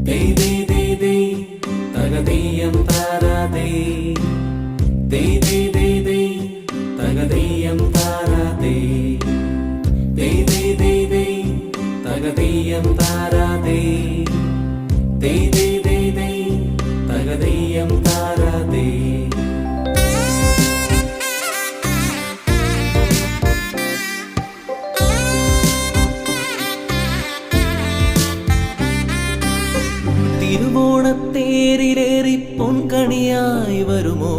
Dey dey dey dey, tagadiyam tarade. Dey dey dey dey, tagadiyam tarade. Dey dey dey dey, tagadiyam tarade. Dey dey dey dey, tagadiyam tarade. തിരുവോണത്തേരിലേറി പൊൻകണിയായി വരുമോ